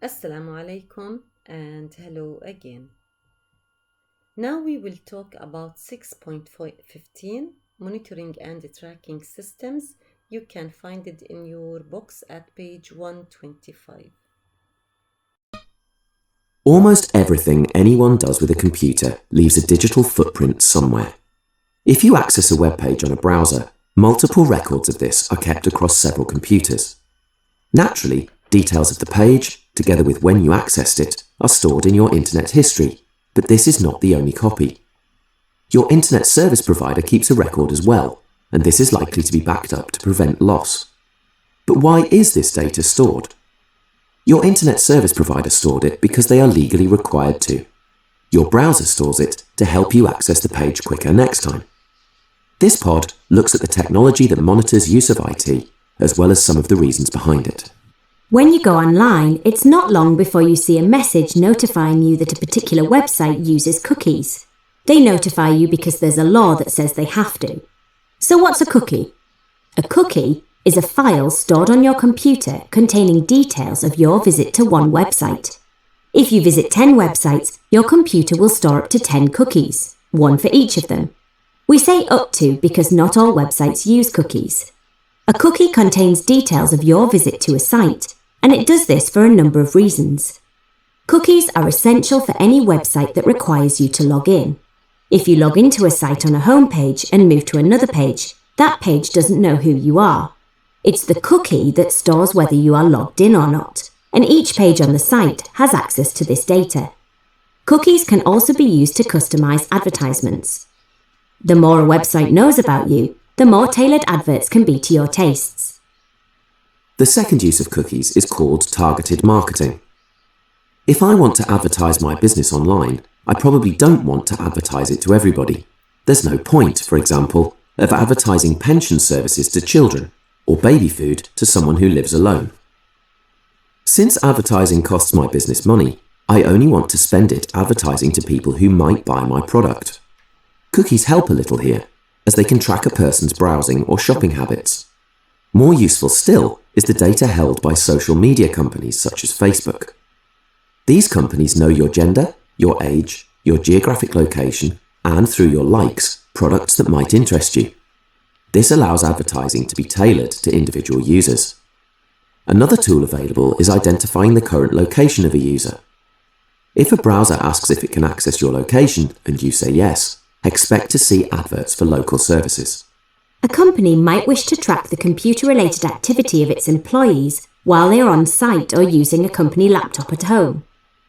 Assalamu alaikum and hello again. Now we will talk about 6.15 monitoring and tracking systems. You can find it in your books at page 125. Almost everything anyone does with a computer leaves a digital footprint somewhere. If you access a web page on a browser, multiple records of this are kept across several computers. Naturally, details of the page, together with when you accessed it, are stored in your internet history, but this is not the only copy. Your internet service provider keeps a record as well, and this is likely to be backed up to prevent loss. But why is this data stored? Your internet service provider stored it because they are legally required to. Your browser stores it to help you access the page quicker next time. This pod looks at the technology that monitors use of IT, as well as some of the reasons behind it. When you go online, it's not long before you see a message notifying you that a particular website uses cookies. They notify you because there's a law that says they have to. So what's a cookie? A cookie is a file stored on your computer containing details of your visit to one website. If you visit 10 websites, your computer will store up to 10 cookies, one for each of them. We say up to because not all websites use cookies. A cookie contains details of your visit to a site, and it does this for a number of reasons. Cookies are essential for any website that requires you to log in. If you log into a site on a home page and move to another page, that page doesn't know who you are. It's the cookie that stores whether you are logged in or not, and each page on the site has access to this data. Cookies can also be used to customize advertisements. The more a website knows about you, the more tailored adverts can be to your tastes. The second use of cookies is called targeted marketing. If I want to advertise my business online, I probably don't want to advertise it to everybody. There's no point, for example, of advertising pension services to children or baby food to someone who lives alone. Since advertising costs my business money, I only want to spend it advertising to people who might buy my product. Cookies help a little here, as they can track a person's browsing or shopping habits. More useful still is the data held by social media companies such as Facebook. These companies know your gender, your age, your geographic location, and through your likes, products that might interest you. This allows advertising to be tailored to individual users. Another tool available is identifying the current location of a user. If a browser asks if it can access your location and you say yes, expect to see adverts for local services. A company might wish to track the computer-related activity of its employees while they are on site or using a company laptop at home.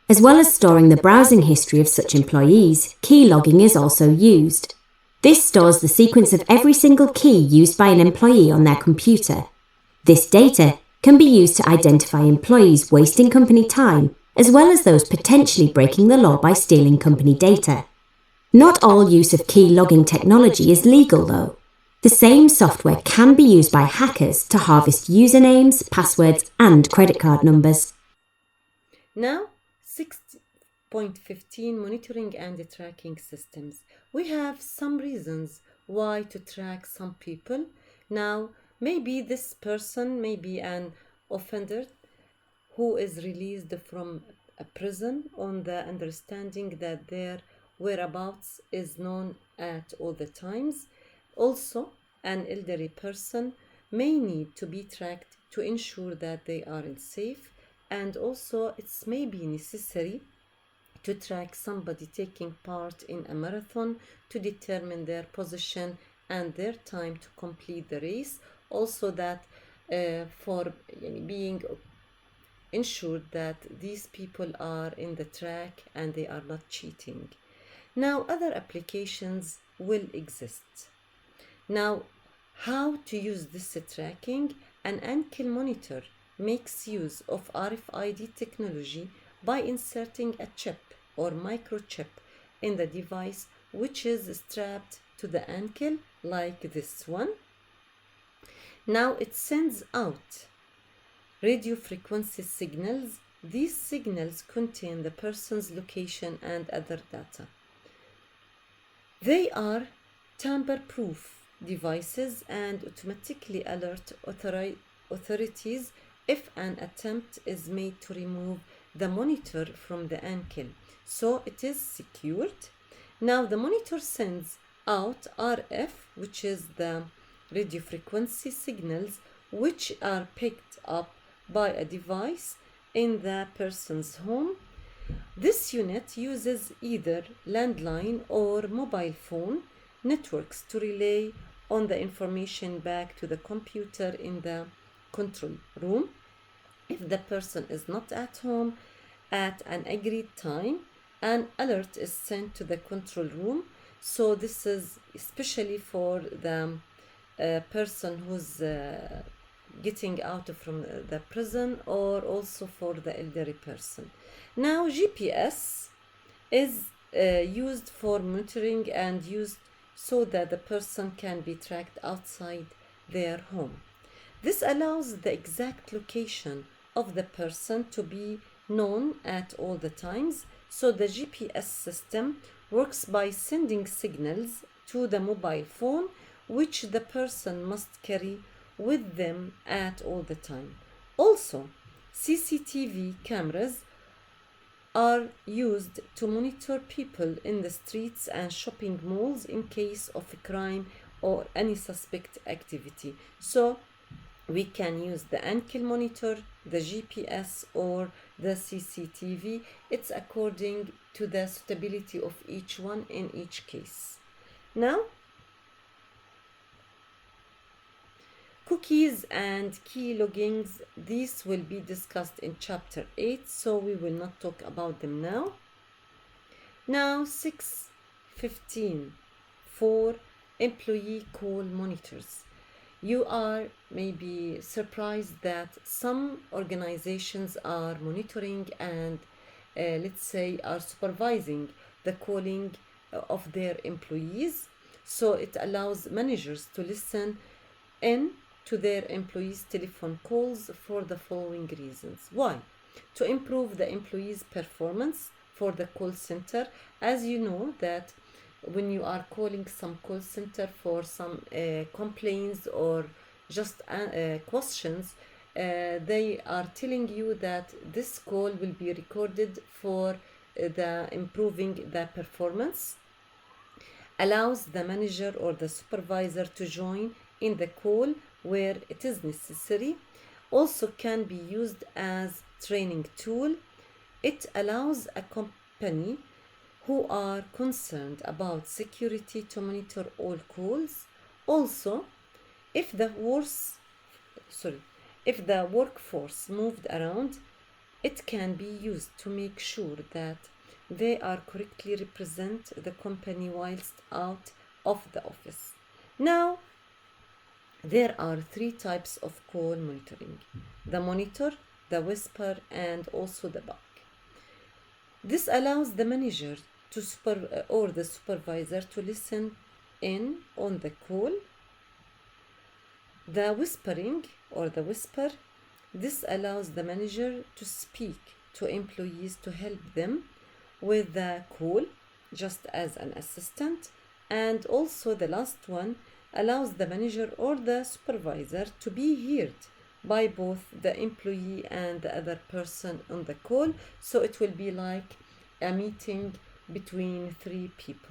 As well as storing the browsing history of such employees, key logging is also used. This stores the sequence of every single key used by an employee on their computer. This data can be used to identify employees wasting company time, as well as those potentially breaking the law by stealing company data. Not all use of key logging technology is legal, though. The same software can be used by hackers to harvest usernames, passwords, and credit card numbers. Now, 6.15 monitoring and tracking systems. We have some reasons why to track some people. Now, maybe this person may be an offender who is released from a prison on the understanding that their whereabouts is known at all the times. Also, an elderly person may need to be tracked to ensure that they are safe, and also it's maybe necessary to track somebody taking part in a marathon to determine their position and their time to complete the race. Also that for being ensured that these people are in the track and they are not cheating. Now other applications will exist. Now, how to use this tracking? An ankle monitor makes use of RFID technology by inserting a chip or microchip in the device, which is strapped to the ankle like this one. Now it sends out radio frequency signals. These signals contain the person's location and other data. They are tamper-proof devices and automatically alert authorities if an attempt is made to remove the monitor from the ankle, so it is secured. Now the monitor sends out RF, which is the radio frequency signals, which are picked up by a device in the person's home. This unit uses either landline or mobile phone networks to relay on the information back to the computer in the control room. If the person is not at home at an agreed time, an alert is sent to the control room. So this is especially for the person who's getting out from the prison, or also for the elderly person. Now GPS is used for monitoring and used so that the person can be tracked outside their home. This allows the exact location of the person to be known at all the times. So the GPS system works by sending signals to the mobile phone, which the person must carry with them at all the time. Also, CCTV cameras are used to monitor people in the streets and shopping malls in case of a crime or any suspect activity. So we can use the ankle monitor, the GPS, or the CCTV. It's according to the suitability of each one in each case. Now, cookies and key loggings, these will be discussed in chapter 8, so we will not talk about them now. Now 6.15 for employee call monitors. You are maybe surprised that some organizations are monitoring and let's say are supervising the calling of their employees. So it allows managers to listen in to their employees' telephone calls for the following reasons. Why? To improve the employees' performance for the call center. As you know that when you are calling some call center for some complaints or just questions, they are telling you that this call will be recorded for the improving the performance. Allows the manager or the supervisor to join in the call where it is necessary. Also can be used as training tool. It allows a company who are concerned about security to monitor all calls. Also, if the workforce moved around, it can be used to make sure that they are correctly represent the company whilst out of the office. Now, there are 3 types of call monitoring: the monitor, the whisper, and also the bug. This allows the manager or the supervisor to listen in on the call. The whispering or the whisper, this allows the manager to speak to employees to help them with the call, just as an assistant. And also the last one allows the manager or the supervisor to be heard by both the employee and the other person on the call. So it will be like a meeting between 3 people.